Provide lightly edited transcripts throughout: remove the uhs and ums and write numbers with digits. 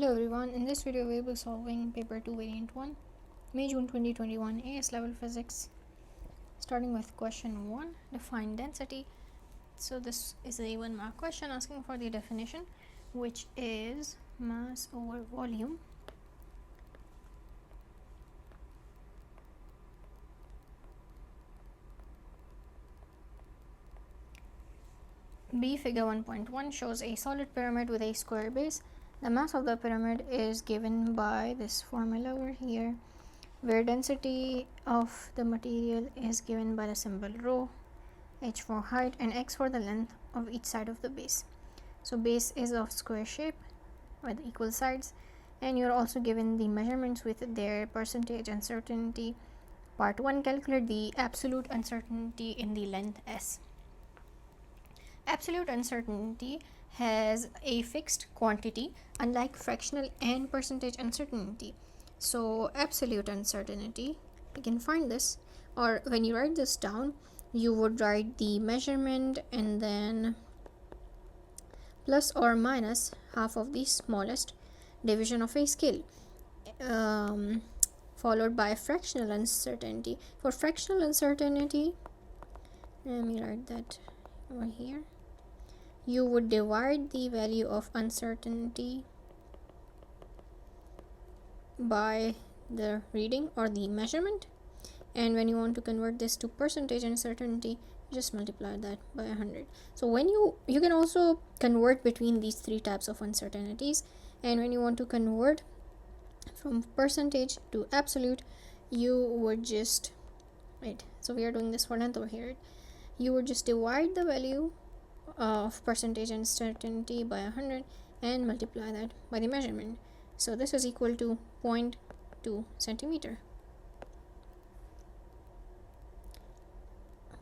Hello everyone, in this video we will be solving paper 2 variant 1 May-June 2021 AS level physics, starting with question 1, define density. So this is a 1 mark question asking for the definition, which is mass over volume B. Figure 1.1 shows a solid pyramid with a square base. The mass of the pyramid is given by this formula over here, where density of the material is given by the symbol rho, h for height and x for the length of each side of the base. So base is of square shape with equal sides, and you're also given the measurements with their percentage uncertainty. Part 1, calculate the absolute uncertainty in the length s. Absolute uncertainty has a fixed quantity, unlike fractional and percentage uncertainty. So absolute uncertainty, you can find this, or when you write this down, you would write the measurement and then plus or minus half of the smallest division of a scale, followed by fractional uncertainty. For fractional uncertainty, let me write that over here. You would divide the value of uncertainty by the reading or the measurement, and when you want to convert this to percentage uncertainty, just multiply that by 100. So when you can also convert between these three types of uncertainties, and when you want to convert from percentage to absolute, you would just so we are doing this for length over here. You would just divide the value of percentage uncertainty by 100 and multiply that by the measurement. So this is equal to 0.2 centimeter.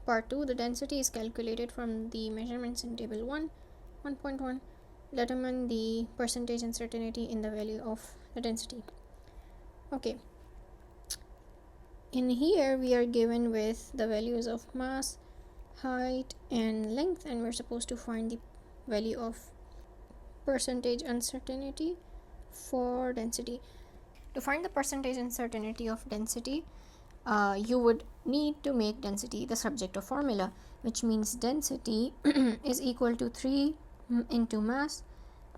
Part 2, the density is calculated from the measurements in table 1.1. Determine the percentage uncertainty in the value of the density. Okay, in here we are given with the values of mass, height and length, and we're supposed to find the value of percentage uncertainty for density. To find the percentage uncertainty of density, you would need to make density the subject of formula, which means density is equal to 3 into mass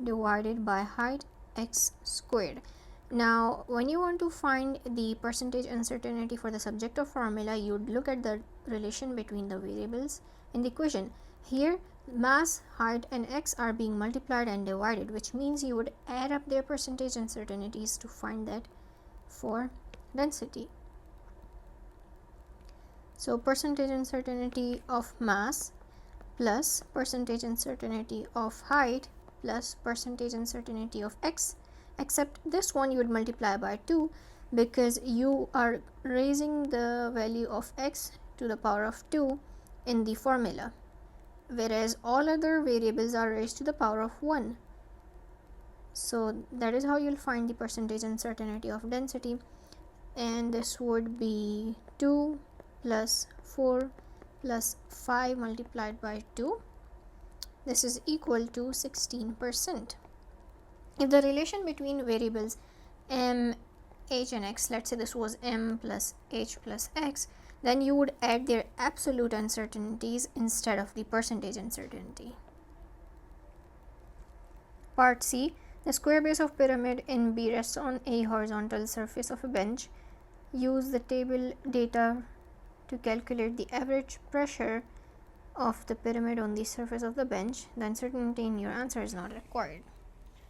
divided by height x squared. Now when you want to find the percentage uncertainty for the subject of formula, you would look at the relation between the variables in the equation. Here mass, height and x are being multiplied and divided, which means you would add up their percentage uncertainties to find that for density. So percentage uncertainty of mass plus percentage uncertainty of height plus percentage uncertainty of x, except this one you would multiply by 2 because you are raising the value of x to the power of 2 in the formula, whereas all other variables are raised to the power of 1. So that is how you'll find the percentage uncertainty of density, and this would be 2 plus 4 plus 5 multiplied by 2. This is equal to 16%. If the relation between variables m, h and x, let's say this was m plus h plus x, then you would add their absolute uncertainties instead of the percentage uncertainty. Part C, the square base of pyramid in B rests on a horizontal surface of a bench. Use the table data to calculate the average pressure of the pyramid on the surface of the bench. The uncertainty in your answer is not required.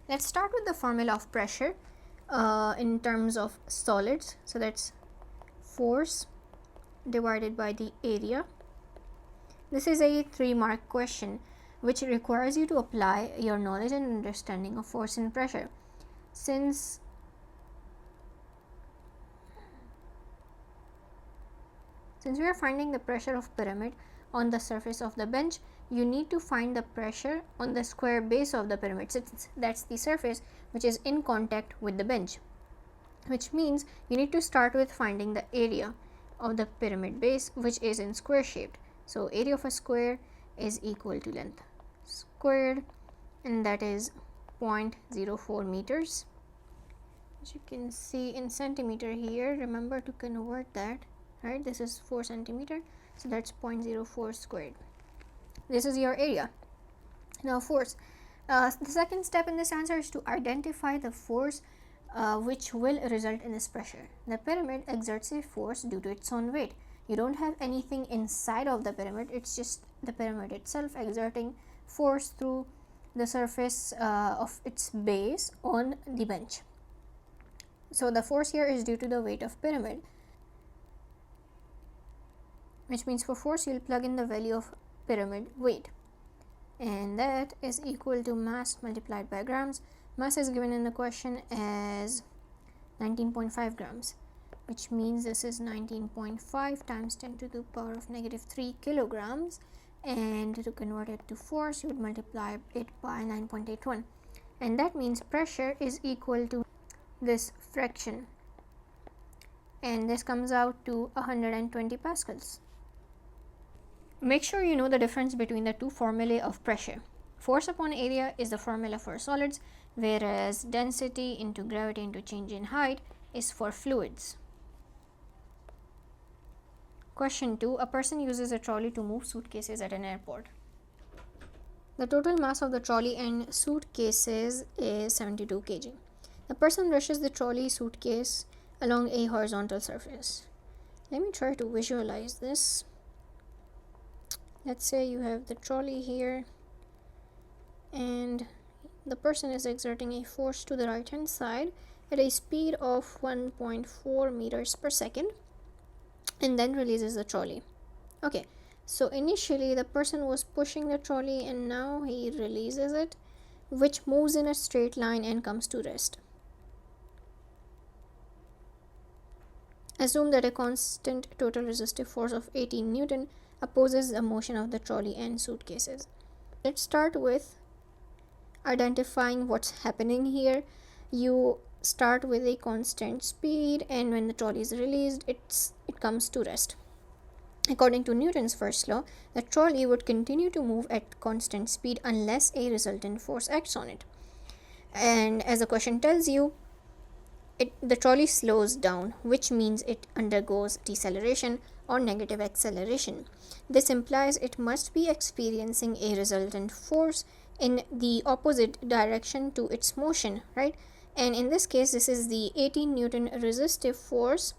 Let's start with the formula of pressure in terms of solids. So that's force divided by the area. This is a 3-mark question which requires you to apply your knowledge and understanding of force and pressure. Since we are finding the pressure of pyramid on the surface of the bench, you need to find the pressure on the square base of the pyramid, since that's the surface which is in contact with the bench, which means you need to start with finding the area of the pyramid base, which is in square shaped. So area of a square is equal to length squared, and that is 0.04 meters. As you can see in centimeter here, remember to convert that, right? This is 4 centimeter, so that's 0.04 squared. This is your area. Now force. The second step in this answer is to identify the force which will result in this pressure. The pyramid exerts a force due to its own weight. You don't have anything inside of the pyramid, it's just the pyramid itself exerting force through the surface of its base on the bench. So the force here is due to the weight of pyramid, which means for force you'll plug in the value of pyramid weight, and that is equal to mass multiplied by grams. Mass is given in the question as 19.5 grams, which means this is 19.5 times 10 to the power of negative 3 kilograms, and to convert it to force you would multiply it by 9.81, and that means pressure is equal to this fraction, and this comes out to 120 pascals. Make sure you know the difference between the two formulae of pressure. Force upon area is the formula for solids, whereas density into gravity into change in height is for fluids. Question 2. A person uses a trolley to move suitcases at an airport. The total mass of the trolley and suitcases is 72 kg. The person rushes the trolley suitcase along a horizontal surface. Let me try to visualize this. Let's say you have the trolley here and the person is exerting a force to the right hand side at a speed of 1.4 meters per second and then releases the trolley. Okay, so initially the person was pushing the trolley and now he releases it, which moves in a straight line and comes to rest. Assume that a constant total resistive force of 18 Newton opposes the motion of the trolley and suitcases. Let's start with identifying what's happening here. You start with a constant speed, and when the trolley is released, it comes to rest. According to Newton's first law, the trolley would continue to move at constant speed unless a resultant force acts on it. And as the question tells you, the trolley slows down, which means it undergoes deceleration or negative acceleration. This implies it must be experiencing a resultant force in the opposite direction to its motion, right? And in this case, this is the 18 Newton resistive force,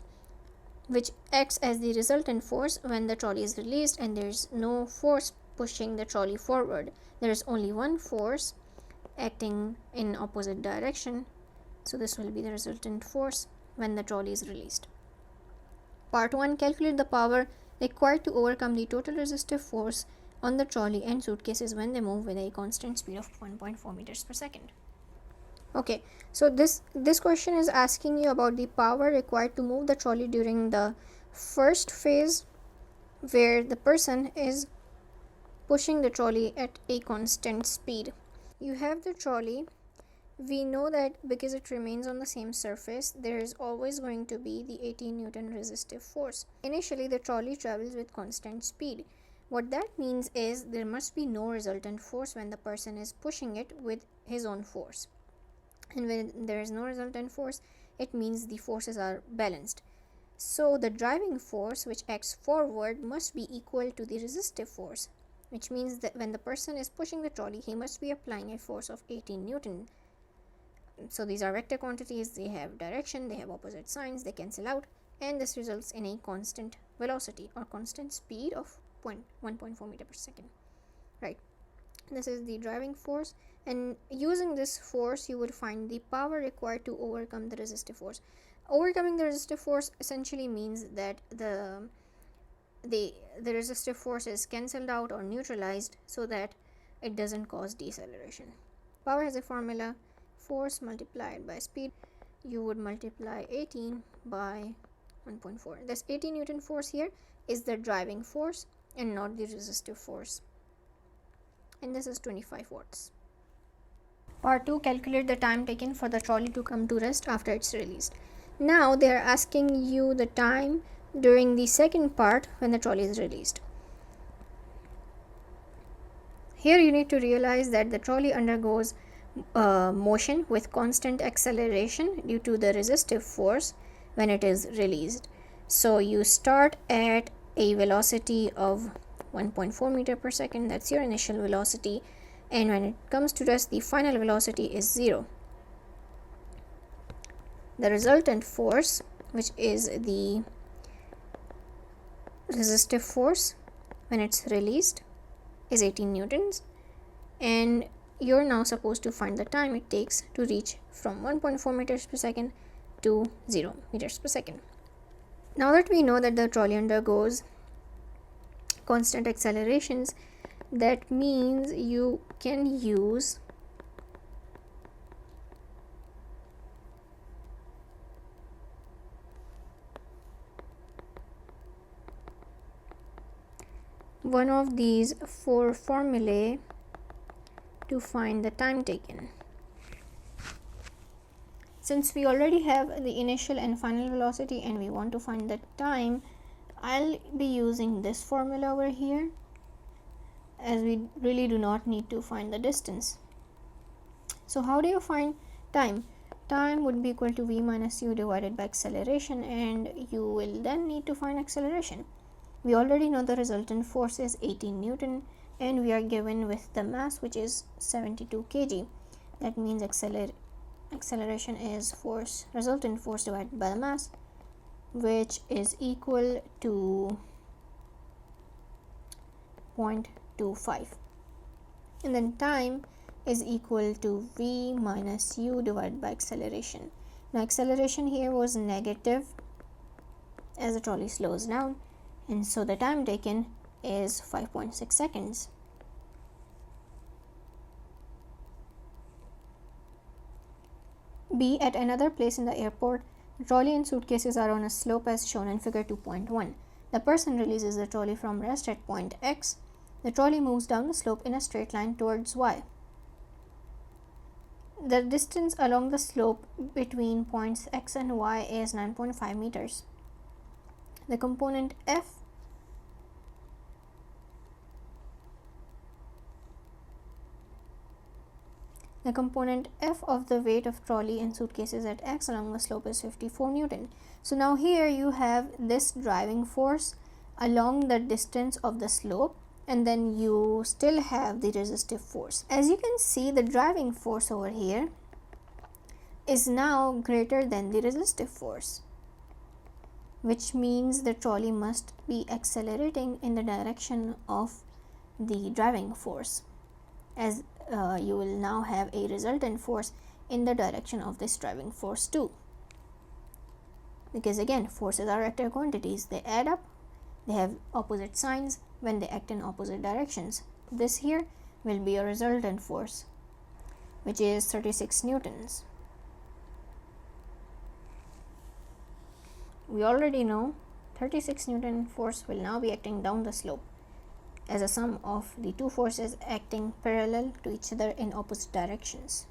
which acts as the resultant force when the trolley is released, and there is no force pushing the trolley forward. There is only one force acting in opposite direction. So this will be the resultant force when the trolley is released. Part 1. Calculate the power required to overcome the total resistive force on the trolley and suitcases when they move with a constant speed of 1.4 meters per second. Okay, so this question is asking you about the power required to move the trolley during the first phase, where the person is pushing the trolley at a constant speed. You have the trolley. We know that because it remains on the same surface, there is always going to be the 18 Newton resistive force. Initially, the trolley travels with constant speed. What that means is there must be no resultant force when the person is pushing it with his own force. And when there is no resultant force, it means the forces are balanced. So the driving force, which acts forward, must be equal to the resistive force, which means that when the person is pushing the trolley, he must be applying a force of 18 Newton. So these are vector quantities, they have direction, they have opposite signs, they cancel out, and this results in a constant velocity or constant speed of 1.4 meter per second, right? This is the driving force, and using this force you would find the power required to overcome the resistive force. Overcoming the resistive force essentially means that the resistive force is cancelled out or neutralized so that it doesn't cause deceleration. Power has a formula: force multiplied by speed. You would multiply 18 by 1.4. This 18 Newton force here is the driving force and not the resistive force, and this is 25 watts. Part 2. Calculate the time taken for the trolley to come to rest after it's released. Now they are asking you the time during the second part when the trolley is released. Here you need to realize that the trolley undergoes motion with constant acceleration due to the resistive force when it is released. So you start at a velocity of 1.4 meter per second, that's your initial velocity, and when it comes to rest, the final velocity is 0. The resultant force, which is the resistive force when it's released, is 18 newtons, and you're now supposed to find the time it takes to reach from 1.4 meters per second to 0 meters per second. Now that we know that the trolley undergoes constant accelerations, that means you can use one of these 4 formulae to find the time taken. Since we already have the initial and final velocity and we want to find the time, I'll be using this formula over here, as we really do not need to find the distance. So how do you find time? Time would be equal to v minus u divided by acceleration, and you will then need to find acceleration. We already know the resultant force is 18 newton, and we are given with the mass, which is 72 kg. That means acceleration is resultant force divided by the mass, which is equal to 0.25, and then time is equal to v minus u divided by acceleration. Now acceleration here was negative as the trolley slows down, and so the time taken is 5.6 seconds. B. At another place in the airport, the trolley and suitcases are on a slope as shown in figure 2.1. The person releases the trolley from rest at point X. The trolley moves down the slope in a straight line towards Y. The distance along the slope between points X and Y is 9.5 meters. The component F of the weight of trolley and suitcases at X along the slope is 54 Newton. So now here you have this driving force along the distance of the slope, and then you still have the resistive force. As you can see, the driving force over here is now greater than the resistive force, which means the trolley must be accelerating in the direction of the driving force, as you will now have a resultant force in the direction of this driving force too. Because again, forces are vector quantities, they add up, they have opposite signs when they act in opposite directions. This here will be a resultant force, which is 36 newtons. We already know 36 Newton force will now be acting down the slope as a sum of the two forces acting parallel to each other in opposite directions.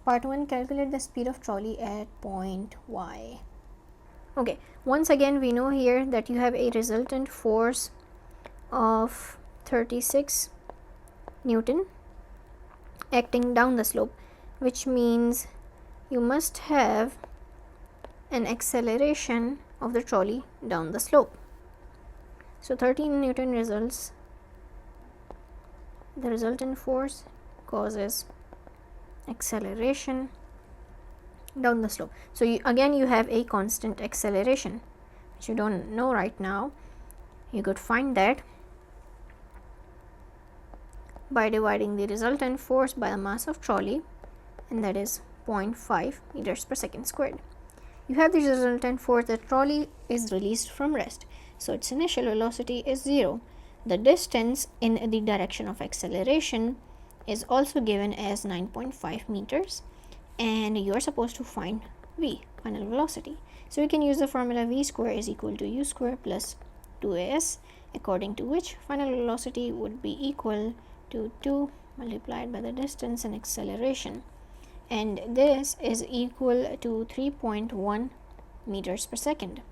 Part 1. Calculate the speed of trolley at point Y. Okay, once again we know here that you have a resultant force of 36 Newton acting down the slope, which means you must have an acceleration of the trolley down the slope. So 13 Newton results. The resultant force causes acceleration down the slope. So again you have a constant acceleration, which you don't know right now. You could find that by dividing the resultant force by the mass of trolley, and that is 0.5 meters per second squared. You have the resultant force. The trolley is released from rest, so its initial velocity is 0. The distance in the direction of acceleration is also given as 9.5 meters, and you are supposed to find v, final velocity. So we can use the formula v square is equal to u square plus 2as, according to which final velocity would be equal to 2 multiplied by the distance and acceleration, and this is equal to 3.1 meters per second.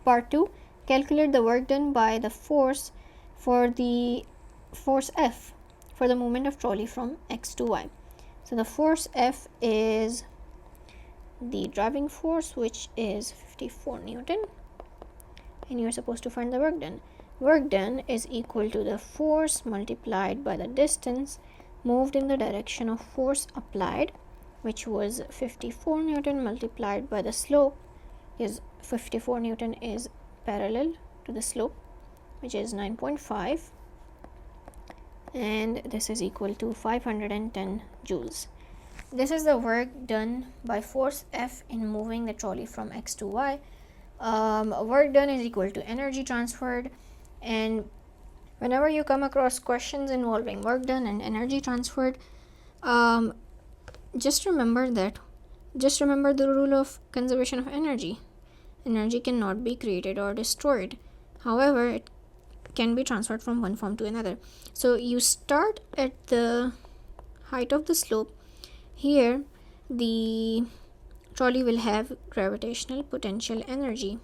Part 2. Calculate the work done by the force for the force F for the movement of trolley from X to Y. So the force F is the driving force, which is 54 Newton, and you're supposed to find the work done. Work done is equal to the force multiplied by the distance moved in the direction of force applied, which was 54 Newton, multiplied by the slope, is 54 Newton is parallel to the slope, which is 9.5, and this is equal to 510 joules. This is the work done by force F in moving the trolley from X to Y. Work done is equal to energy transferred, and whenever you come across questions involving work done and energy transferred, just remember the rule of conservation of energy. Energy cannot be created or destroyed. However, it can be transferred from one form to another. So you start at the height of the slope. Here the trolley will have gravitational potential energy,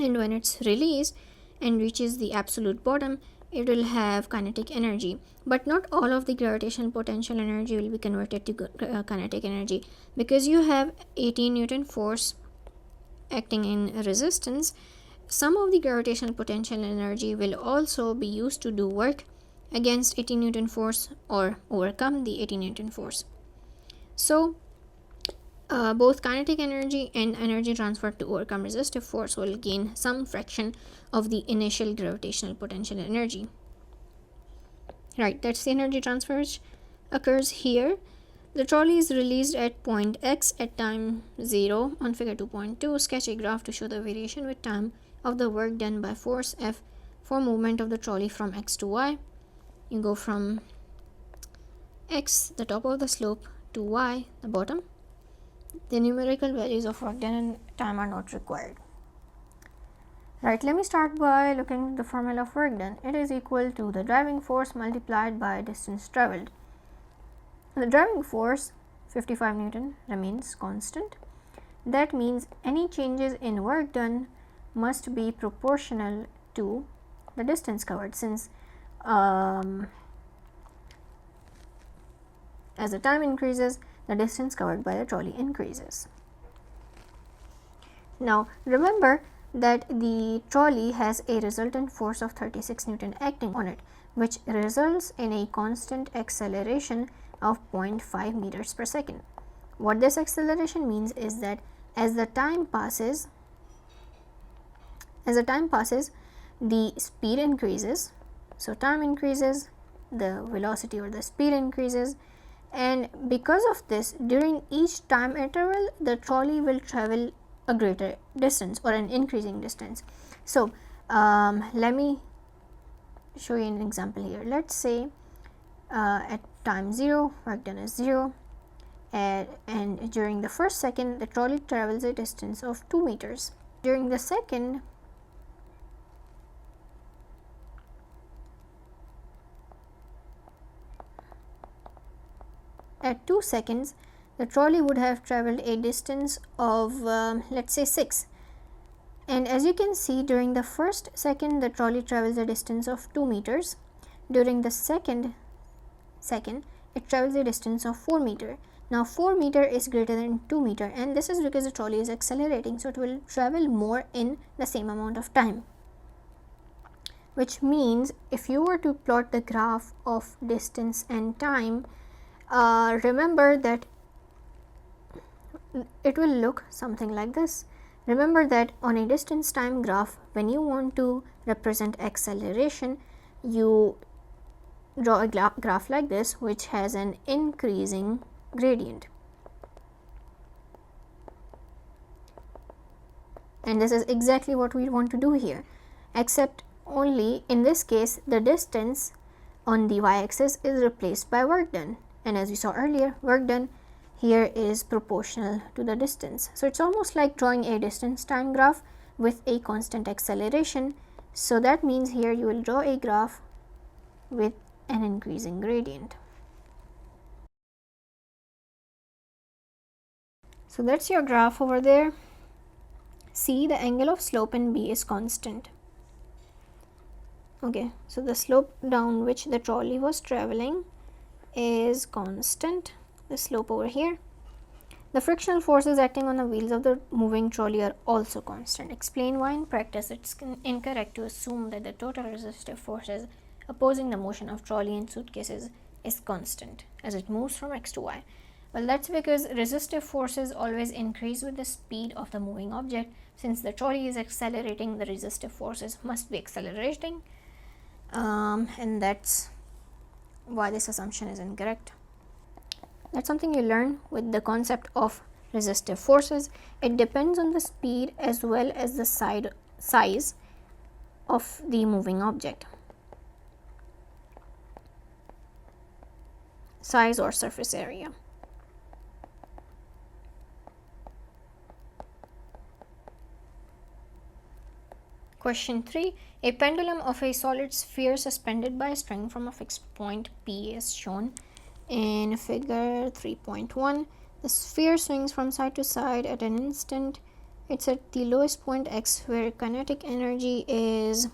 and when it's released and reaches the absolute bottom, it will have kinetic energy. But not all of the gravitational potential energy will be converted to kinetic energy, because you have 18 Newton force acting in resistance. Some of the gravitational potential energy will also be used to do work against 18 Newton force or overcome the 18 Newton force. So both kinetic energy and energy transferred to overcome resistive force will gain some fraction of the initial gravitational potential energy. Right, that's the energy transfer which occurs here. The trolley is released at point X at time 0 on figure 2.2. Sketch a graph to show the variation with time of the work done by force F for movement of the trolley from X to Y. You go from X, the top of the slope, to Y, the bottom. The numerical values of work done and time are not required. Right, let me start by looking at the formula of work done. It is equal to the driving force multiplied by distance traveled. The driving force, 55 Newton, remains constant. That means any changes in work done must be proportional to the distance covered, since as the time increases, the distance covered by the trolley increases. Now remember that the trolley has a resultant force of 36 Newton acting on it, which results in a constant acceleration of 0.5 meters per second. What this acceleration means is that as the time passes, the speed increases. So time increases, the velocity or the speed increases, and because of this, during each time interval, the trolley will travel a greater distance or an increasing distance. So let me show you an example here. Let's say at time 0, work done is 0, and during the first second, the trolley travels a distance of 2 meters. During the second, at 2 seconds, the trolley would have traveled a distance of let's say 6. And as you can see, during the first second, the trolley travels a distance of 2 meters. During the second, it travels a distance of 4 meter. Now 4 meter is greater than 2 meter, and this is because the trolley is accelerating, so it will travel more in the same amount of time. Which means if you were to plot the graph of distance and time, remember that it will look something like this. Remember that on a distance time graph, when you want to represent acceleration, you draw a graph like this, which has an increasing gradient. And this is exactly what we want to do here, except only in this case the distance on the y-axis is replaced by work done, and as we saw earlier, work done here is proportional to the distance. So it's almost like drawing a distance time graph with a constant acceleration. So that means here you will draw a graph with an increasing gradient. So that's your graph over there. See, the angle of slope in B is constant. Okay, so the slope down which the trolley was traveling is constant, the slope over here. The frictional forces acting on the wheels of the moving trolley are also constant. Explain why in practice it's incorrect to assume that the total resistive forces opposing the motion of trolley and suitcases is constant as it moves from x to y. Well, that's because resistive forces always increase with the speed of the moving object. Since the trolley is accelerating, the resistive forces must be accelerating, and that's why this assumption is incorrect. That's something you learn with the concept of resistive forces. It depends on the speed as well as the size of the moving object, size or surface area. Question 3. A pendulum of a solid sphere suspended by a string from a fixed point P is shown in figure 3.1. The sphere swings from side to side at an instant. It's at the lowest point x, where kinetic energy is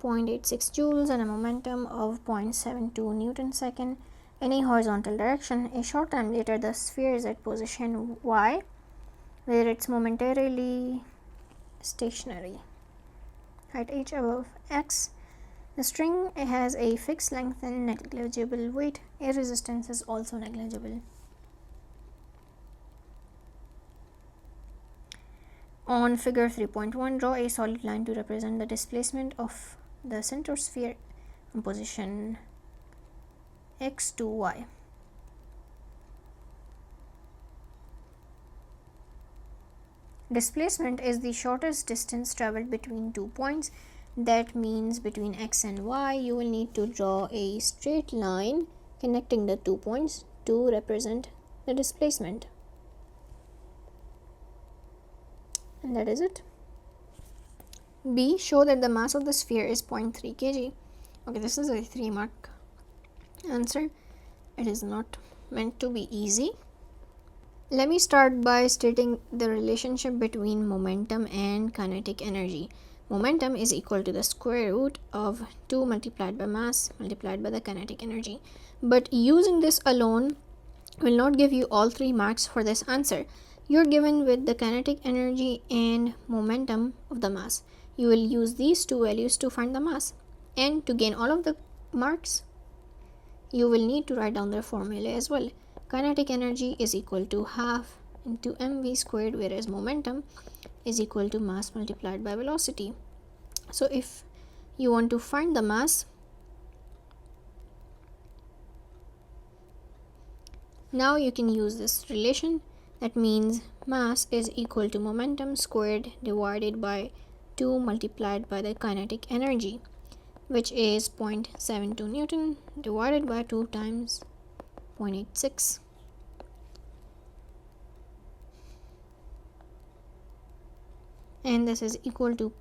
0.86 joules and a momentum of 0.72 newton second in a horizontal direction. A short time later, the sphere is at position y, where it's momentarily stationary. Height h above x. The string has a fixed length and negligible weight. Air resistance is also negligible. On figure 3.1, draw a solid line to represent the displacement of the center sphere in position x to y. Displacement is the shortest distance traveled between 2 points. That means between x and y, you will need to draw a straight line connecting the 2 points to represent the displacement. And that is it. B. Show that the mass of the sphere is 0.3 kg. Okay, this is a 3-mark answer. It is not meant to be easy. Let me start by stating the relationship between momentum and kinetic energy. Momentum is equal to the square root of 2 multiplied by mass multiplied by the kinetic energy. But using this alone will not give you all 3 marks for this answer. You're given with the kinetic energy and momentum of the mass. You will use these two values to find the mass. And to gain all of the marks, you will need to write down the formula as well. Kinetic energy is equal to half into mv squared, whereas momentum is equal to mass multiplied by velocity. So if you want to find the mass, now you can use this relation. That means mass is equal to momentum squared divided by 2 multiplied by the kinetic energy, which is 0.72 newton divided by 2 times 0.86. And this is equal to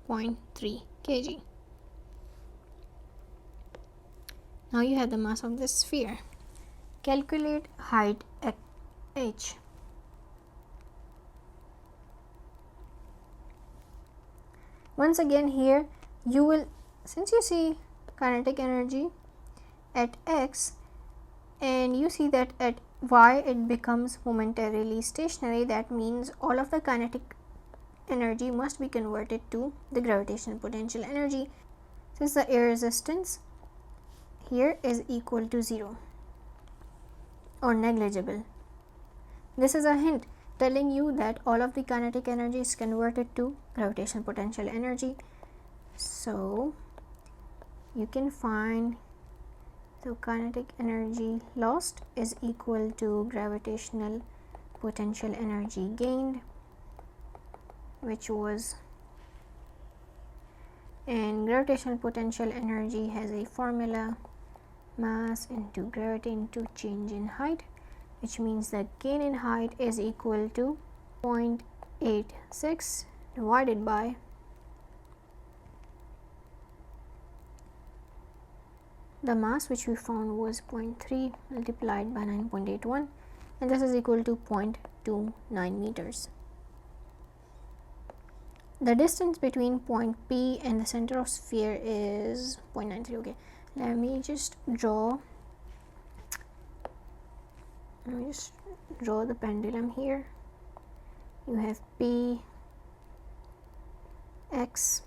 0.3 kg. Now you have the mass of this sphere. Calculate height at h. Once again here, you will, since you see kinetic energy at x and you see that at y it becomes momentarily stationary, that means all of the kinetic energy must be converted to the gravitational potential energy, since the air resistance here is equal to 0 or negligible. This is a hint telling you that all of the kinetic energy is converted to gravitational potential energy. So you can find the kinetic energy lost is equal to gravitational potential energy gained, which was, and gravitational potential energy has a formula: mass into gravity into change in height, which means the gain in height is equal to 0.86 divided by the mass, which we found was 0.3 multiplied by 9.81, and this is equal to 0.29 meters. The distance between point P and the center of sphere is 0.93. Okay, let me just draw the pendulum here. You have P, X,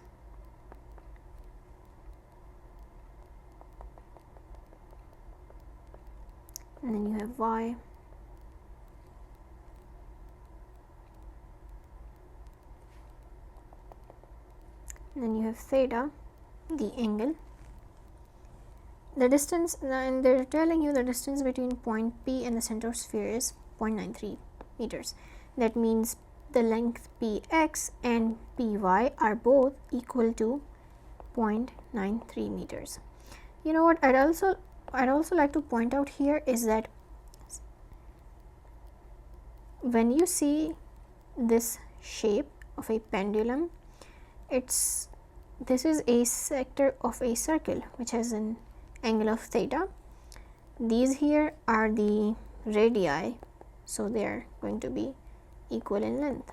and then you have Y, and then you have theta, the angle. The distance, and they're telling you the distance between point P and the center of sphere is 0.93 meters. That means the length Px and Py are both equal to 0.93 meters. You know what, I'd also like to point out here is that when you see this shape of a pendulum, this is a sector of a circle which has an angle of theta. These here are the radii, so they are going to be equal in length,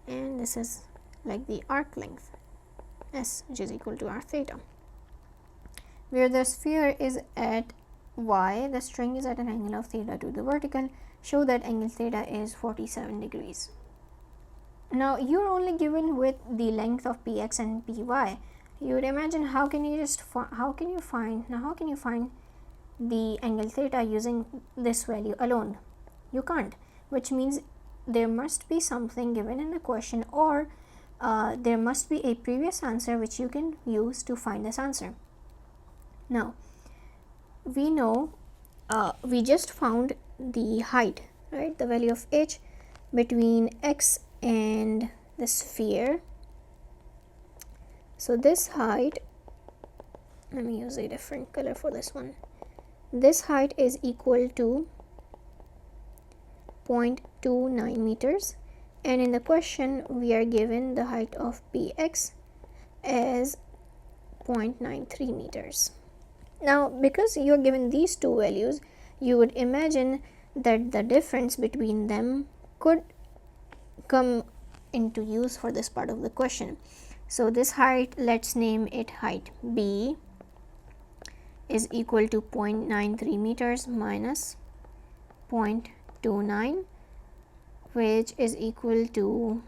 and this is like the arc length S, which is equal to r theta. Where the sphere is at y, the string is at an angle of theta to the vertical. Show that angle theta is 47 degrees. Now you're only given with the length of px and py. You would imagine, how can you find the angle theta using this value alone? You can't, which means there must be something given in the question, or there must be a previous answer which you can use to find this answer. Now we know we just found the height, right? The value of h between x and the sphere. So this height, let me use a different color for this one. This height is equal to 0.29 meters, and in the question we are given the height of px as 0.93 meters. Now because you are given these two values, you would imagine that the difference between them could come into use for this part of the question. So this height, let's name it height B, is equal to 0.93 meters minus 0.29, which is equal to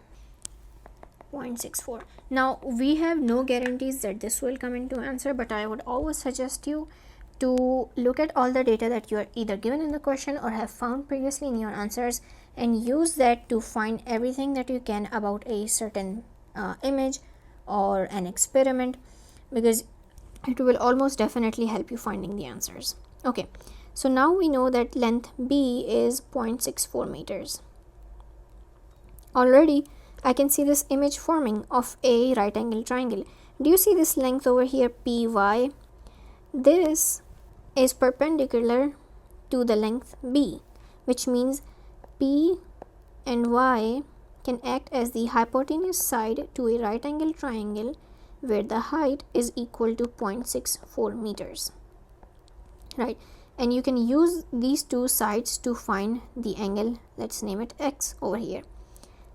0.64. Now we have no guarantees that this will come into answer, but I would always suggest you to look at all the data that you are either given in the question or have found previously in your answers, and use that to find everything that you can about a certain image or an experiment, because it will almost definitely help you finding the answers. Okay, so now we know that length B is 0.64 meters. Already I can see this image forming of a right angle triangle. Do you see this length over here, PY? This is perpendicular to the length B, which means P and Y can act as the hypotenuse side to a right angle triangle where the height is equal to 0.64 meters, right? And you can use these two sides to find the angle, let's name it X over here.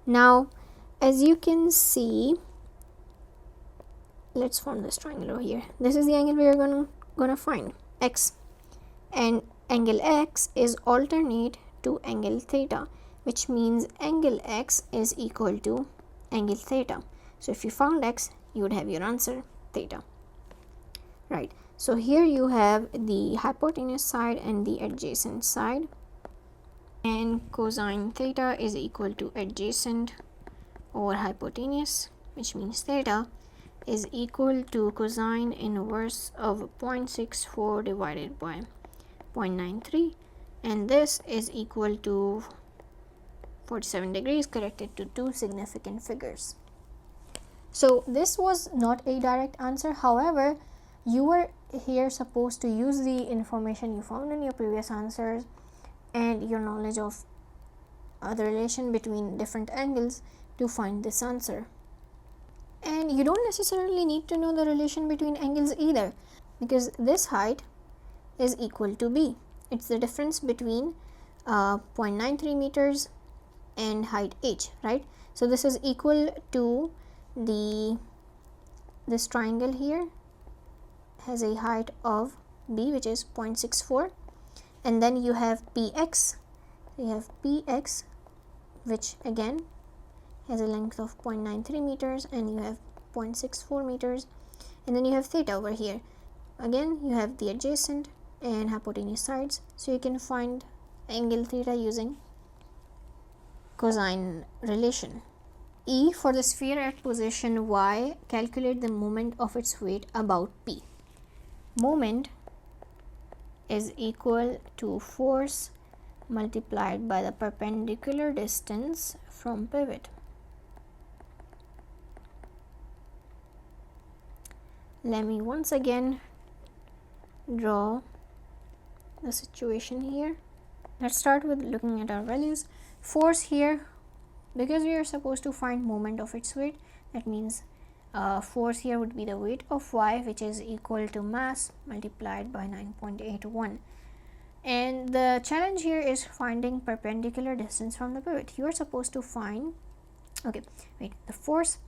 Now as you can see, let's form this triangle over here. This is the angle we are gonna find, X, and angle X is alternate to angle theta, which means angle X is equal to angle theta. So if you found X, you would have your answer theta, right? So here you have the hypotenuse side and the adjacent side, and cosine theta is equal to adjacent over hypotenuse, which means theta is equal to cosine inverse of 0.64 divided by 0.93, and this is equal to 47 degrees corrected to two significant figures. So this was not a direct answer. However, you were here supposed to use the information you found in your previous answers and your knowledge of the relation between different angles to find this answer. And you don't necessarily need to know the relation between angles either, because this height is equal to B. It's the difference between 0.93 meters and height h, right? So this is equal to this triangle here has a height of b, which is 0.64, and then you have px. So you have px, which again has a length of 0.93 meters, and you have 0.64 meters, and then you have theta over here. Again, you have the adjacent and hypotenuse sides, so you can find angle theta using cosine relation. E, for the sphere at position y, calculate the moment of its weight about p. Moment is equal to force multiplied by the perpendicular distance from pivot. Let me once again draw the situation here. Let's start with looking at our values. Force here, because we are supposed to find moment of its weight, that means force here would be the weight of y, which is equal to mass multiplied by 9.81. And the challenge here is finding perpendicular distance from the pivot. You are supposed to find, the force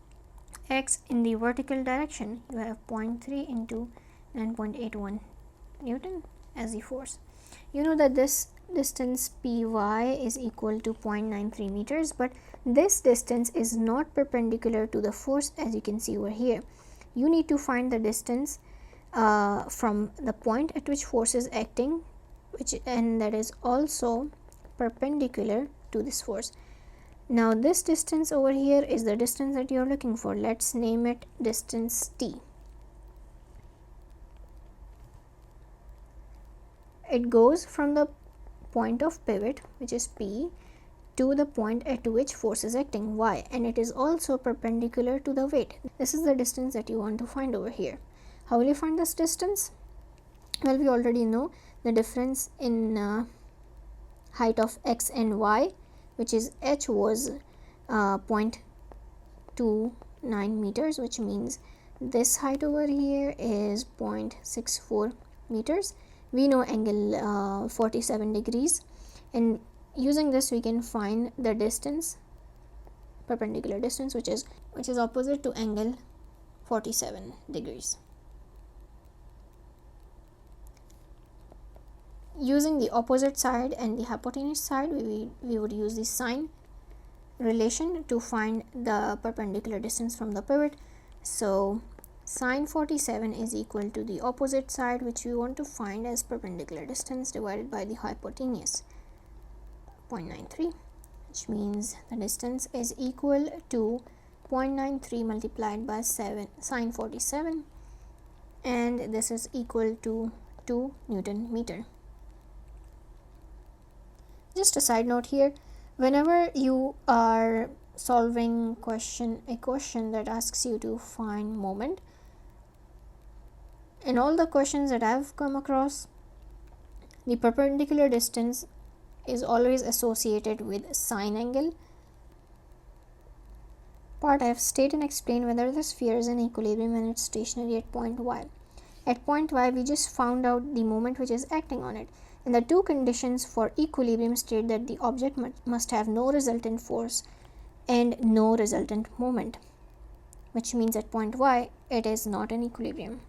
x in the vertical direction. You have 0.3 into 9.81 Newton as the force. You know that this distance py is equal to 0.93 meters, but this distance is not perpendicular to the force, as you can see over here. You need to find the distance from the point at which force is acting, and that is also perpendicular to this force. Now this distance over here is the distance that you are looking for. Let's name it distance t. It goes from the point of pivot, which is p, to the point at which force is acting, y, and it is also perpendicular to the weight. This is the distance that you want to find over here. How will you find this distance? Well, we already know the difference in height of x and y, which is h was 0.29 meters, which means this height over here is 0.64 meters. We know angle 47 degrees, and using this we can find the distance, perpendicular distance, which is opposite to angle 47 degrees. Using the opposite side and the hypotenuse side, we would use the sine relation to find the perpendicular distance from the pivot. So sine 47 is equal to the opposite side, which we want to find as perpendicular distance, divided by the hypotenuse, 0.93, which means the distance is equal to 0.93 multiplied by sine 47, and this is equal to 2 Newton meter. Just a side note here, whenever you are solving a question that asks you to find moment, in all the questions that I've come across, the perpendicular distance is always associated with sine angle. Part F, state and explain whether the sphere is in equilibrium when it's stationary at point y. At point y, we just found out the moment which is acting on it, and the two conditions for equilibrium state that the object must have no resultant force and no resultant moment, which means at point y it is not in equilibrium.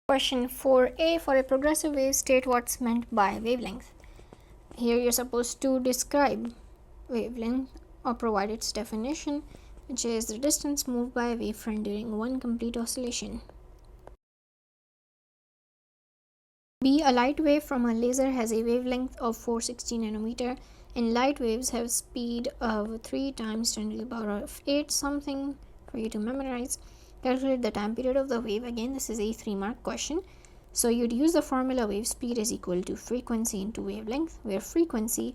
Question 4a, for a progressive wave, state what's meant by wavelength. Here you're supposed to describe wavelength or provide its definition, which is the distance moved by a wavefront during one complete oscillation. B, a light wave from a laser has a wavelength of 460 nanometer, and light waves have speed of 3 times 10 to the power of 8, something for you to memorize. Calculate the time period of the wave. Again, this is a 3-mark question. So you'd use the formula wave speed is equal to frequency into wavelength, where frequency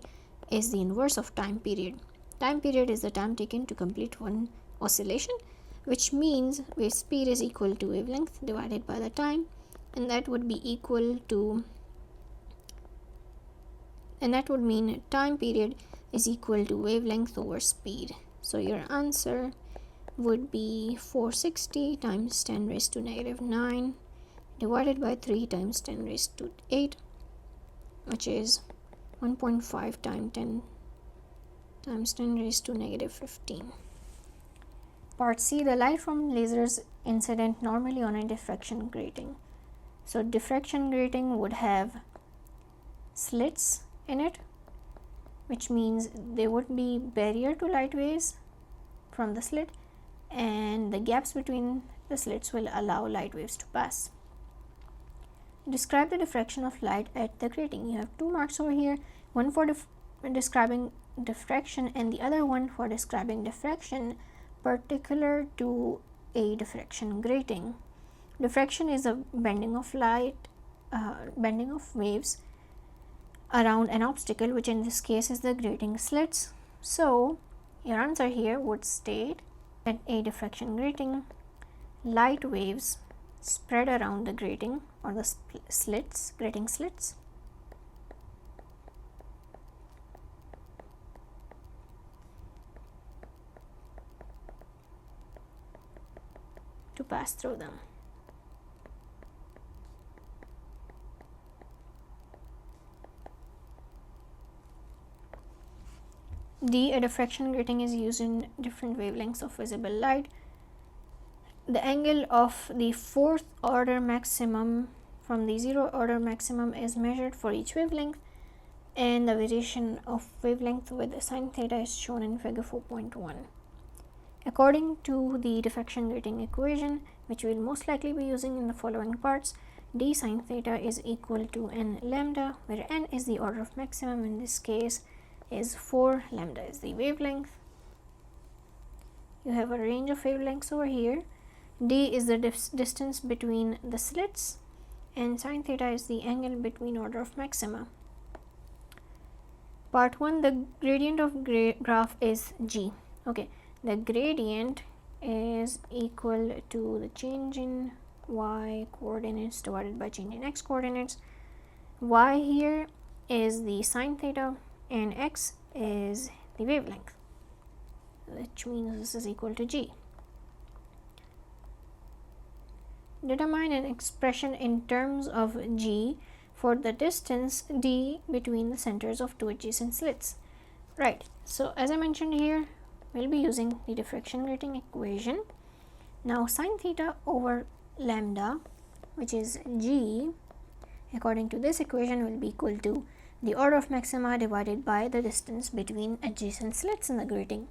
is the inverse of time period. Time period is the time taken to complete one oscillation, which means wave speed is equal to wavelength divided by the time, and that would be equal to, and that would mean time period is equal to wavelength over speed. So your answer would be 460 times 10 raised to negative 9 divided by 3 times 10 raised to 8, which is 1.5 times 10 times 10 raised to negative 15. Part C, the light from lasers incident normally on a diffraction grating. So diffraction grating would have slits in it, which means there would be barrier to light waves from the slit, and the gaps between the slits will allow light waves to pass. Describe the diffraction of light at the grating. You have 2 marks over here, one for describing diffraction and the other one for describing diffraction particular to a diffraction grating. Diffraction is a bending of waves around an obstacle, which in this case is the grating slits. So your answer here would state that a diffraction grating, light waves spread around the grating or the grating slits, to pass through them. D, a diffraction grating is used in different wavelengths of visible light. The angle of the 4th order maximum from the 0th order maximum is measured for each wavelength, and the variation of wavelength with sine theta is shown in figure 4.1. According to the diffraction grating equation, which we will most likely be using in the following parts, d sine theta is equal to n lambda, where n is the order of maximum, in this case is 4, lambda is the wavelength. You have a range of wavelengths over here. D is the distance between the slits, and sine theta is the angle between order of maxima. Part 1, the gradient of graph is g. Okay, the gradient is equal to the change in y coordinates divided by change in x coordinates. Y here is the sine theta and x is the wavelength, which means this is equal to g. Determine an expression in terms of g for the distance d between the centers of 2 adjacent slits. Right, so as I mentioned here, we'll be using the diffraction grating equation. Now sine theta over lambda, which is g, according to this equation will be equal to the order of maxima divided by the distance between adjacent slits in the grating,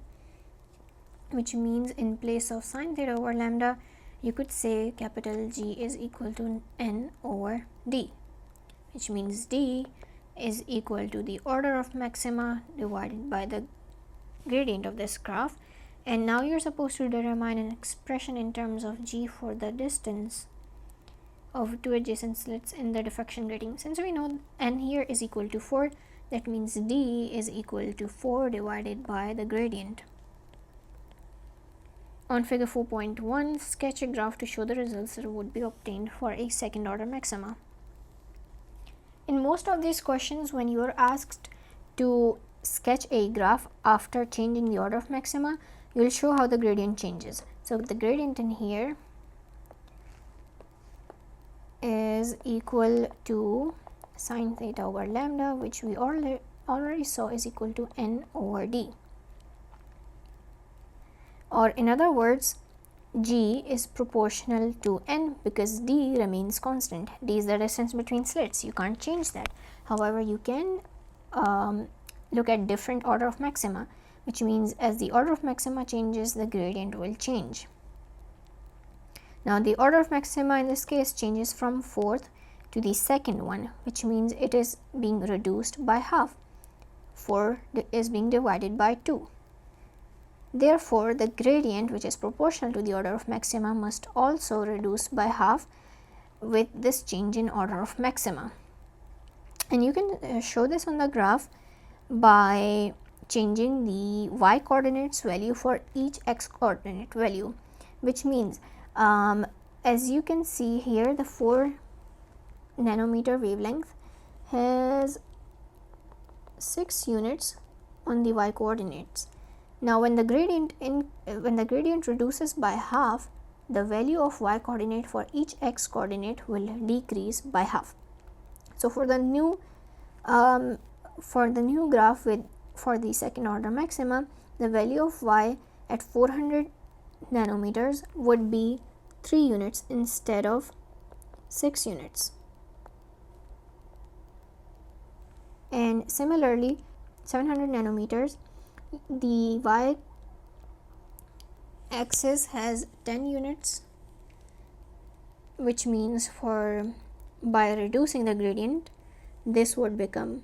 which means in place of sine theta over lambda, you could say capital G is equal to n over d, which means d is equal to the order of maxima divided by the gradient of this graph. And now you're supposed to determine an expression in terms of g for the distance of 2 adjacent slits in the diffraction grating. Since we know n here is equal to 4, that means d is equal to 4 divided by the gradient. On figure 4.1, sketch a graph to show the results that would be obtained for a second order maxima. In most of these questions, when you are asked to sketch a graph after changing the order of maxima, you will show how the gradient changes. So the gradient in here is equal to sine theta over lambda, which we already saw is equal to n over d. Or in other words, g is proportional to n because d remains constant. D is the distance between slits. You can't change that. However, you can look at different order of maxima, which means as the order of maxima changes, the gradient will change. Now the order of maxima in this case changes from 4th to the second one, which means it is being reduced by half. 4 is being divided by 2. Therefore, the gradient, which is proportional to the order of maxima, must also reduce by half with this change in order of maxima. And you can show this on the graph by changing the y coordinates value for each x coordinate value, which means as you can see here, the 4 nanometer wavelength has 6 units on the y coordinates. Now when the gradient reduces by half, the value of y coordinate for each x coordinate will decrease by half. So for the new For the new graph for the second order maxima, the value of y at 400 nanometers would be 3 units instead of 6 units. And similarly, 700 nanometers, the y axis has 10 units, which means by reducing the gradient, this would become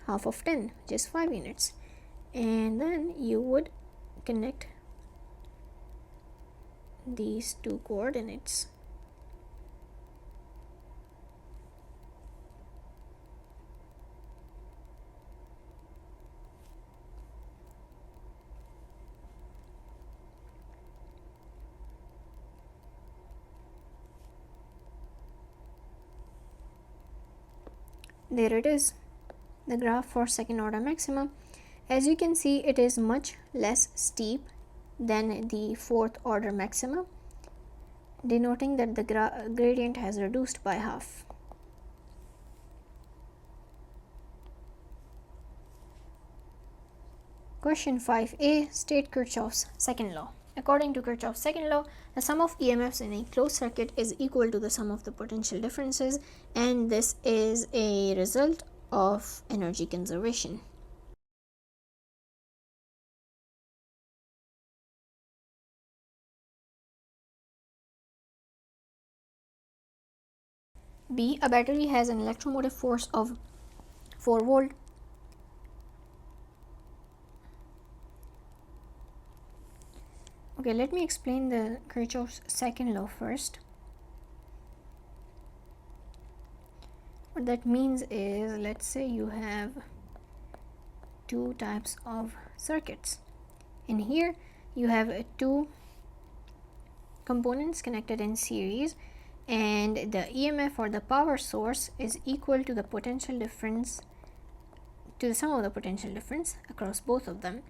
half of 10, which is 5 units. And then you would connect these two coordinates. There it is, the graph for second order maxima. As you can see, it is much less steep than the fourth order maxima, denoting that the gradient has reduced by half. Question 5a, state Kirchhoff's second law. According to Kirchhoff's second law, the sum of EMFs in a closed circuit is equal to the sum of the potential differences, and this is a result of energy conservation. B. A battery has an electromotive force of 4 volt. Okay, let me explain the Kirchhoff's second law first. What that means is, let's say you have two types of circuits. In here, you have two components connected in series, and the EMF or the power source is equal to the potential difference, to the sum of the potential difference across both of them.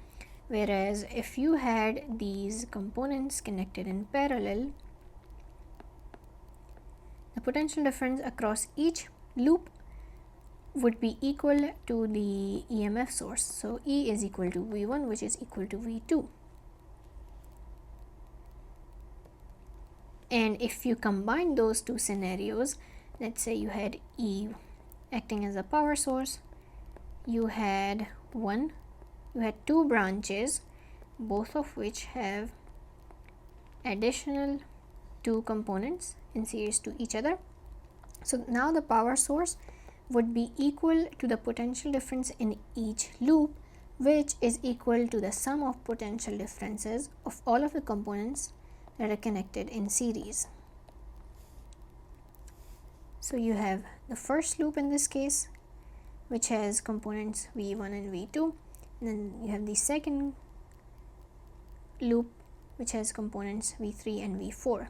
Whereas if you had these components connected in parallel, the potential difference across each loop would be equal to the EMF source. So E is equal to V1, which is equal to V2. And if you combine those two scenarios, let's say you had E acting as a power source, you had two branches, both of which have additional two components in series to each other. So now the power source would be equal to the potential difference in each loop, which is equal to the sum of potential differences of all of the components that are connected in series. So you have the first loop in this case, which has components V1 and V2, and then you have the second loop, which has components V3 and V4.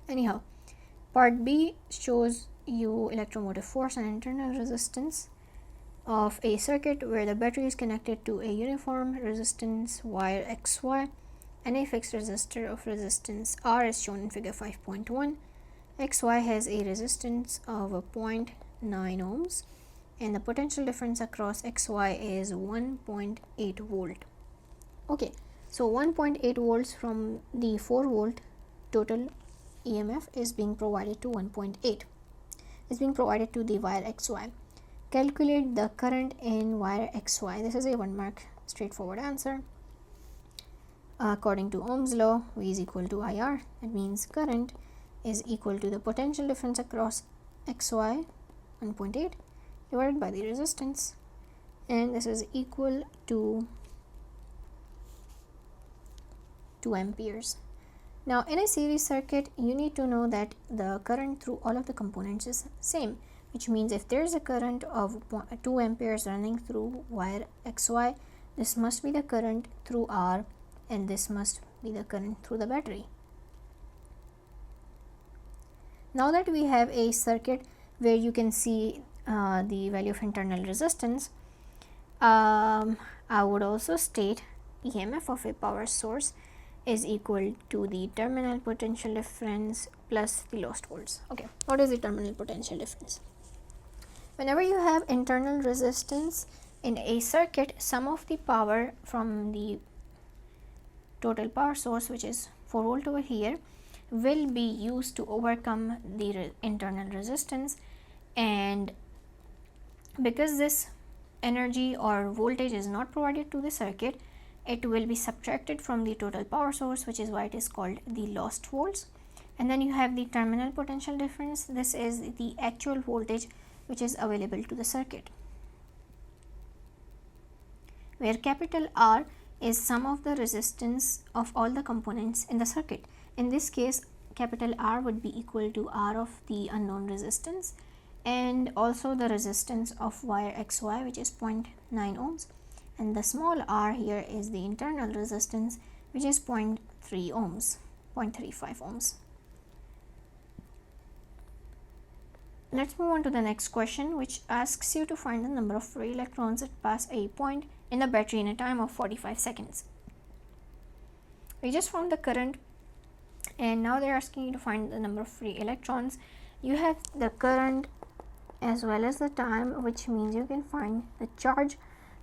Anyhow, part B shows you electromotive force and internal resistance of a circuit where the battery is connected to a uniform resistance wire XY and a fixed resistor of resistance R is shown in figure 5.1. XY has a resistance of 0.9 ohms, and the potential difference across XY is 1.8 volt. Okay, so 1.8 volts from the 4 volt total EMF is being provided to 1.8 is being provided to the wire XY. Calculate the current in wire XY. This is a 1 mark straightforward answer. According to Ohm's law, V is equal to IR. That means current is equal to the potential difference across XY 1.8 divided by the resistance, and this is equal to 2 amperes. Now in a series circuit, you need to know that the current through all of the components is same, which means if there is a current of 2 amperes running through wire XY, this must be the current through R, and this must be the current through the battery. Now that we have a circuit where you can see the value of internal resistance, I would also state EMF of a power source is equal to the terminal potential difference plus the lost volts. Okay, what is the terminal potential difference? Whenever you have internal resistance in a circuit, some of the power from the total power source, which is 4 volt over here, will be used to overcome the internal resistance, and because this energy or voltage is not provided to the circuit, it will be subtracted from the total power source, which is why it is called the lost volts. And then you have the terminal potential difference. This is the actual voltage which is available to the circuit, where capital R is sum of the resistance of all the components in the circuit. In this case, capital R would be equal to R of the unknown resistance and also the resistance of wire XY, which is 0.9 ohms, and the small r here is the internal resistance, which is 0.3 ohms, 0.35 ohms. Let's move on to the next question, which asks you to find the number of free electrons that pass a point in the battery in a time of 45 seconds. We just found the current, and now they're asking you to find the number of free electrons. You have the current as well as the time, which means you can find the charge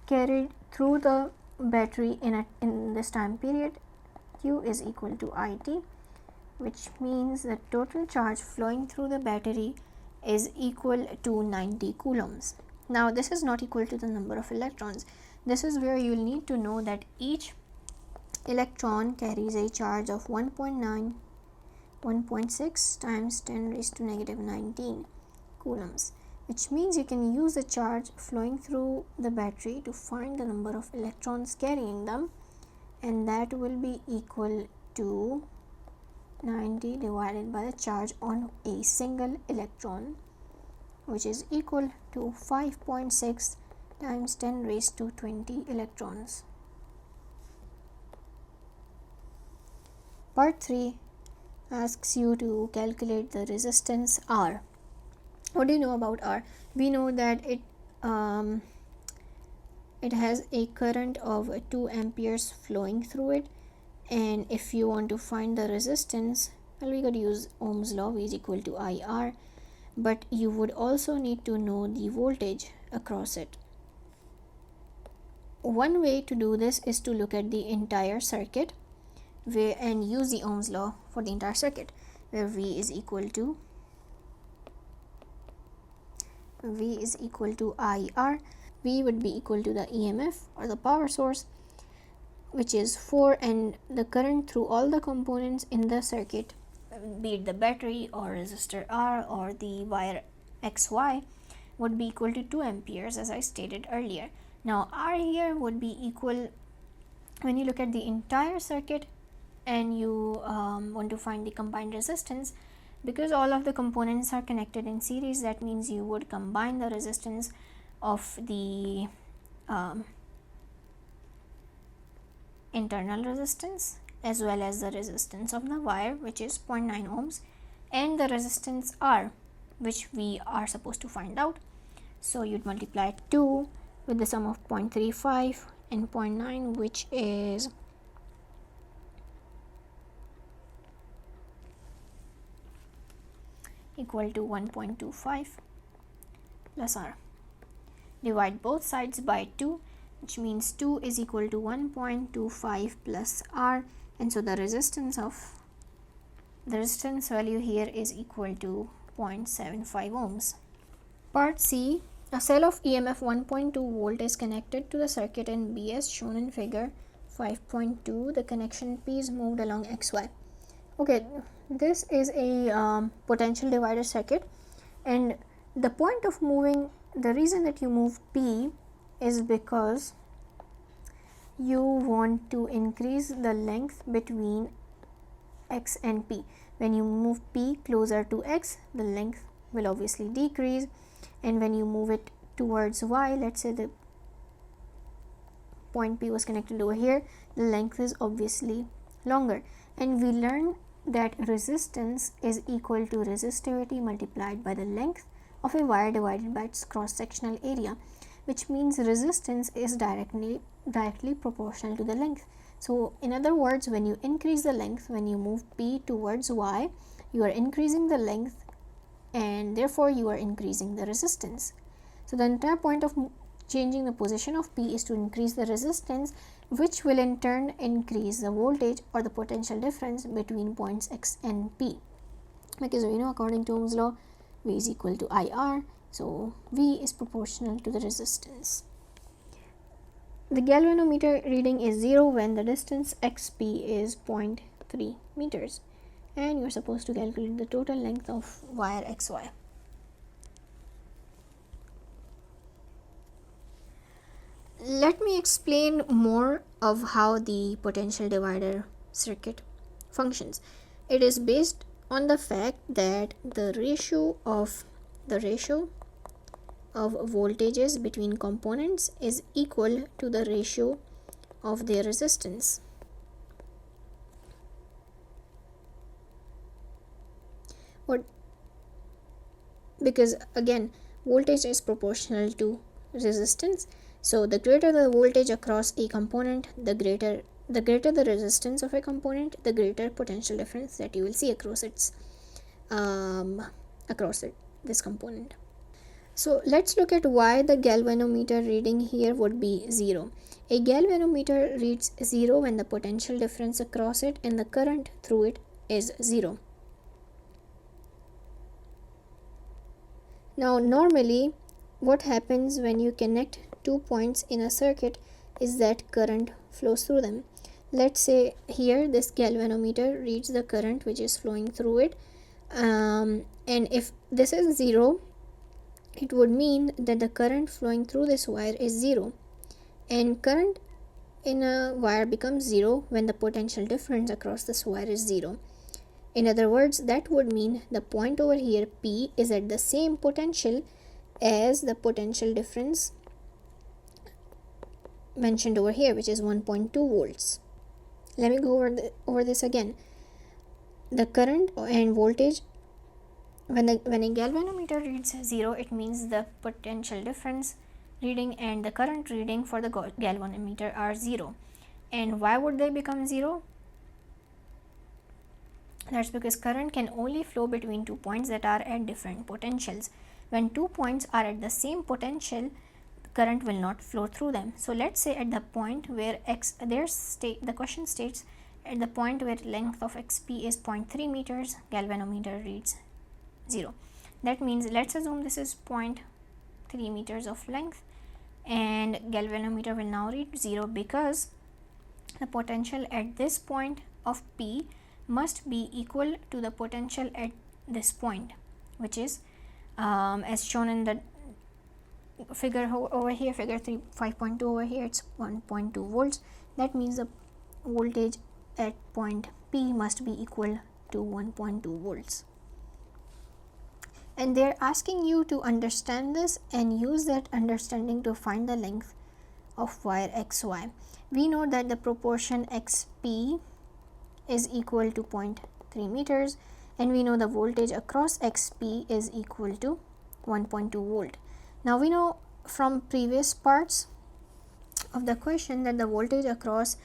carried through the battery in this time period. Q is equal to IT, which means the total charge flowing through the battery is equal to 90 coulombs. Now this is not equal to the number of electrons. This is where you will need to know that each electron carries a charge of 1.6 times 10 raised to negative 19 coulombs, which means you can use the charge flowing through the battery to find the number of electrons carrying them, and that will be equal to 90 divided by the charge on a single electron, which is equal to 5.6 times 10 raised to 20 electrons. Part 3 asks you to calculate the resistance R. What do you know about R? We know that it has a current of 2 amperes flowing through it, and if you want to find the resistance, well, we could use Ohm's law, V is equal to IR, but you would also need to know the voltage across it. One way to do this is to look at the entire circuit and use the Ohm's law for the entire circuit, where V is equal to IR. V would be equal to the EMF or the power source, which is 4, and the current through all the components in the circuit, be it the battery or resistor R or the wire XY, would be equal to 2 amperes, as I stated earlier. Now R here would be equal, when you look at the entire circuit and you want to find the combined resistance, because all of the components are connected in series, that means you would combine the resistance of the internal resistance as well as the resistance of the wire, which is 0.9 ohms, and the resistance R, which we are supposed to find out. So you'd multiply 2 with the sum of 0.35 and 0.9, which is equal to 1.25 plus R. Divide both sides by 2, which means 2 is equal to 1.25 plus R, and so the resistance value here is equal to 0.75 ohms. Part C, a cell of EMF 1.2 volt is connected to the circuit in B as shown in figure 5.2. The connection P is moved along XY. Okay, this is a potential divider circuit, and the point of moving, the reason that you move P is because you want to increase the length between X and P. When you move P closer to X, the length will obviously decrease, and when you move it towards Y, let's say the point P was connected over here, the length is obviously longer. And we learned that resistance is equal to resistivity multiplied by the length of a wire divided by its cross-sectional area, which means resistance is directly proportional to the length. So in other words, when you increase the length, when you move P towards Y, you are increasing the length and therefore you are increasing the resistance. So the entire point of changing the position of P is to increase the resistance, which will in turn increase the voltage or the potential difference between points X and P. Because we know according to Ohm's law, V is equal to IR, so V is proportional to the resistance. The galvanometer reading is 0 when the distance XP is 0.3 meters, and you are supposed to calculate the total length of wire XY. Let me explain more of how the potential divider circuit functions. It is based on the fact that the ratio of voltages between components is equal to the ratio of their resistance. Because again, voltage is proportional to resistance, so the greater the voltage across a component, the greater the resistance of a component, the greater potential difference that you will see across this component. So let's look at why the galvanometer reading here would be 0. A galvanometer reads 0 when the potential difference across it and the current through it is 0. Now normally what happens when you connect 2 points in a circuit is that current flows through them. Let's say here this galvanometer reads the current which is flowing through it, and if this is 0, it would mean that the current flowing through this wire is 0, and current in a wire becomes 0 when the potential difference across this wire is 0. In other words, that would mean the point over here P is at the same potential as the potential difference mentioned over here, which is 1.2 volts. Let me go over this again. The current and voltage, when a galvanometer reads 0, it means the potential difference reading and the current reading for the galvanometer are 0. And why would they become 0? That's because current can only flow between 2 points that are at different potentials. When 2 points are at the same potential, current will not flow through them. So let's say at the point where the question states at the point where length of XP is 0.3 meters, galvanometer reads 0. That means let's assume this is 0.3 meters of length and galvanometer will now read 0 because the potential at this point of P must be equal to the potential at this point, which is as shown in the figure over here, figure 5.2 over here, it's 1.2 volts. That means the voltage at point P must be equal to 1.2 volts. And they're asking you to understand this and use that understanding to find the length of wire XY. We know that the proportion XP is equal to 0.3 meters, and we know the voltage across XP is equal to 1.2 volt. Now we know from previous parts of the question that the voltage across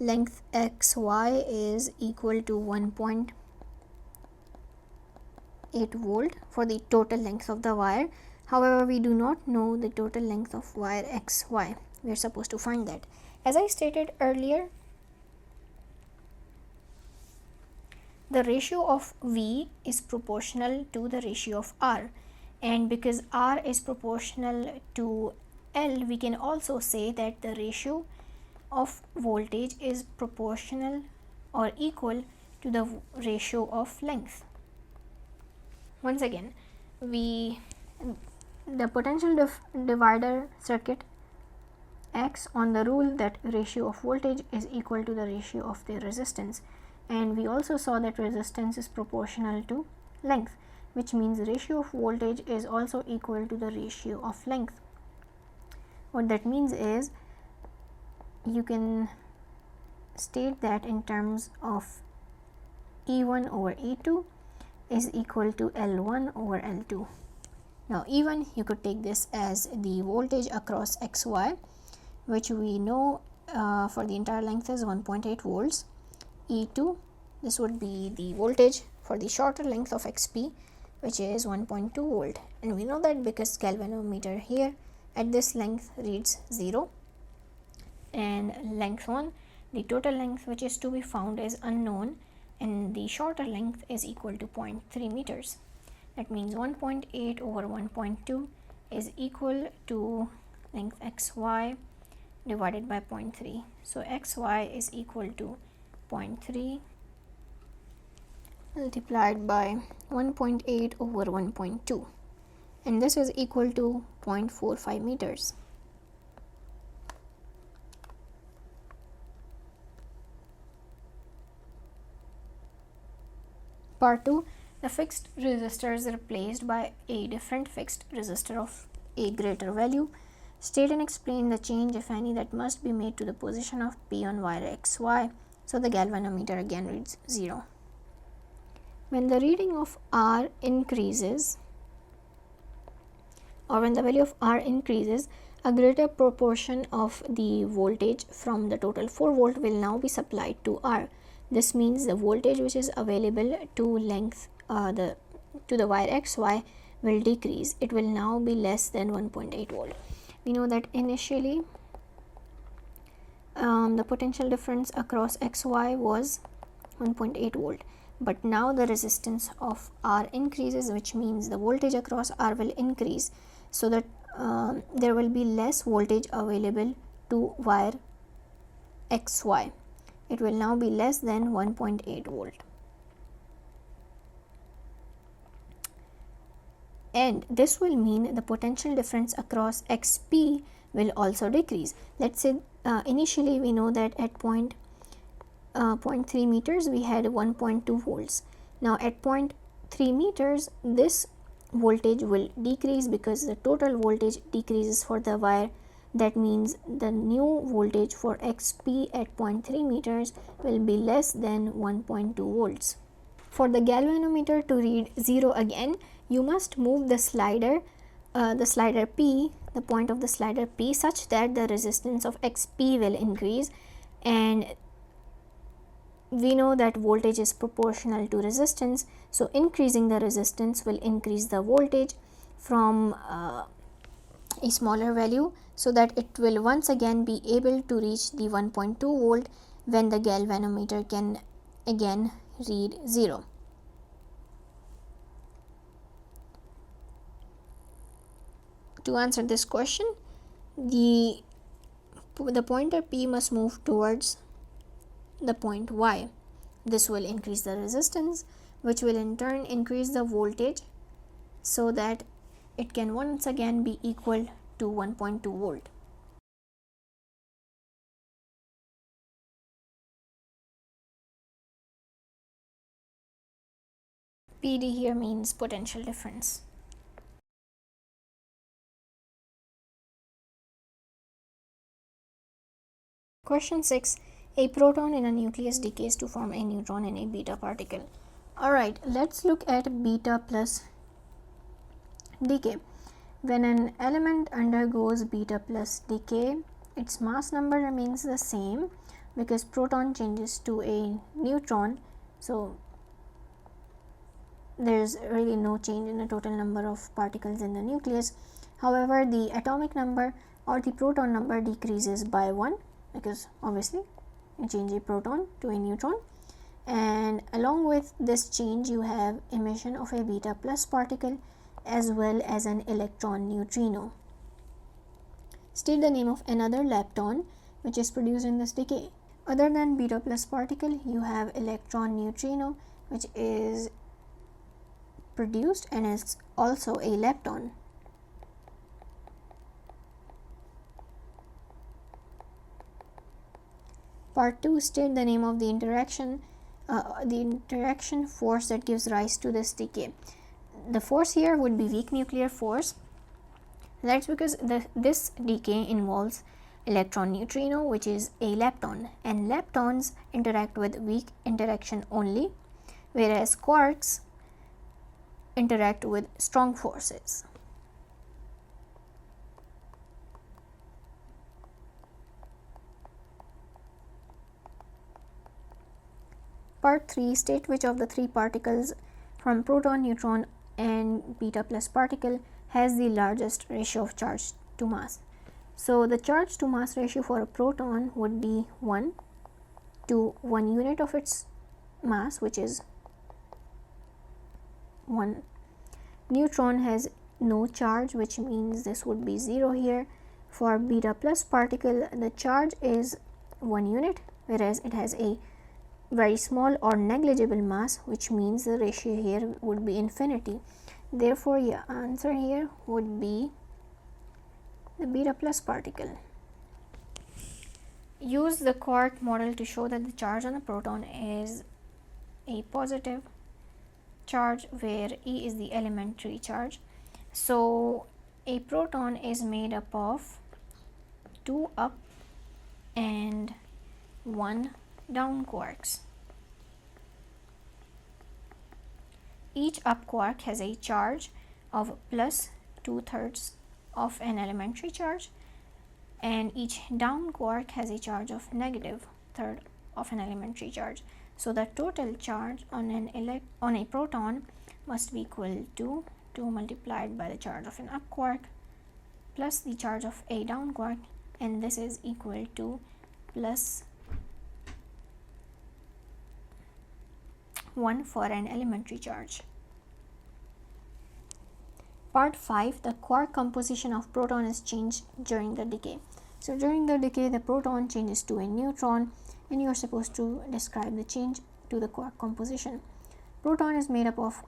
length XY is equal to 1.8 volt for the total length of the wire. However, we do not know the total length of wire XY. We are supposed to find that. As I stated earlier, the ratio of V is proportional to the ratio of R, and because R is proportional to L, we can also say that the ratio of voltage is proportional or equal to the ratio of length. Once again, the potential divider circuit acts on the rule that ratio of voltage is equal to the ratio of the resistance, and we also saw that resistance is proportional to length, which means ratio of voltage is also equal to the ratio of length. What that means is you can state that in terms of E1 over E2 is equal to L1 over L2. Now E1, you could take this as the voltage across XY, which we know for the entire length is 1.8 volts. E2, this would be the voltage for the shorter length of XP, which is 1.2 volt, and we know that because galvanometer here at this length reads 0, and length 1, the total length which is to be found is unknown, and the shorter length is equal to 0.3 meters. That means 1.8 over 1.2 is equal to length xy divided by 0.3. So xy is equal to 0.3 multiplied by 1.8 over 1.2, and this is equal to 0.45 meters. Part 2. The fixed resistor is replaced by a different fixed resistor of a greater value. State and explain the change, if any, that must be made to the position of P on wire XY. So the galvanometer again reads 0. When the reading of R increases, or when the value of R increases, a greater proportion of the voltage from the total 4 volt will now be supplied to R. This means the voltage which is available to length to the wire XY will decrease. It will now be less than 1.8 volt. We know that initially the potential difference across XY was 1.8 volt, but now the resistance of R increases, which means the voltage across R will increase, so that there will be less voltage available to wire XY. It will now be less than 1.8 volt. And this will mean the potential difference across XP will also decrease. Let's say initially we know that at 0.3 meters we had 1.2 volts. Now at 0.3 meters this voltage will decrease because the total voltage decreases for the wire. That means the new voltage for XP at 0.3 meters will be less than 1.2 volts. For the galvanometer to read 0 again, you must move the slider P, the point of the slider P, such that the resistance of XP will increase, and we know that voltage is proportional to resistance, so increasing the resistance will increase the voltage from a smaller value, so that it will once again be able to reach the 1.2 volt when the galvanometer can again read 0. To answer this question, the pointer P must move towards the point Y. This will increase the resistance, which will in turn increase the voltage, so that it can once again be equal to 1.2 volt. PD here means potential difference. Question 6. A proton in a nucleus decays to form a neutron in a beta particle. Alright, let's look at beta plus decay. When an element undergoes beta plus decay, its mass number remains the same because proton changes to a neutron, so there is really no change in the total number of particles in the nucleus. However, the atomic number or the proton number decreases by 1, because obviously you change a proton to a neutron, and along with this change you have emission of a beta plus particle as well as an electron neutrino. State the name of another lepton which is produced in this decay. Other than beta plus particle, you have electron neutrino which is produced and is also a lepton. Part 2. State the name of the interaction force that gives rise to this decay. The force here would be weak nuclear force. That's because this decay involves electron neutrino, which is a lepton, and leptons interact with weak interaction only, whereas quarks interact with strong forces. Part 3. State which of the three particles from proton, neutron and beta plus particle has the largest ratio of charge to mass. So the charge to mass ratio for a proton would be 1 to 1 unit of its mass, which is 1. Neutron has no charge, which means this would be 0 here. For beta plus particle, the charge is 1 unit, whereas it has a very small or negligible mass, which means the ratio here would be infinity. Therefore, your answer here would be the beta plus particle. Use the quark model to show that the charge on a proton is a positive charge, where E is the elementary charge. So a proton is made up of 2 up and 1 down quarks. Each up quark has a charge of plus 2/3 of an elementary charge, and each down quark has a charge of negative third of an elementary charge. So the total charge on a proton must be equal to 2 multiplied by the charge of an up quark plus the charge of a down quark, and this is equal to plus 1 for an elementary charge. Part 5. The quark composition of proton is changed during the decay. So during the decay, the proton changes to a neutron, and you are supposed to describe the change to the quark composition. Proton is made up of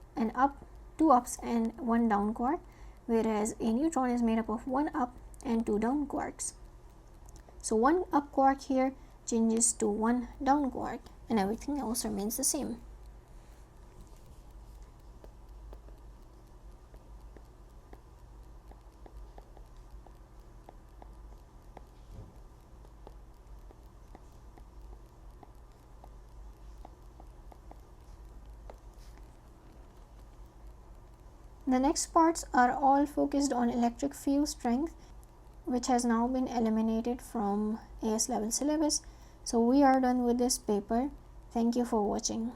2 ups and 1 down quark, whereas a neutron is made up of 1 up and 2 down quarks. So 1 up quark here changes to 1 down quark, and everything else remains the same. The next parts are all focused on electric field strength, which has now been eliminated from AS level syllabus. So we are done with this paper. Thank you for watching.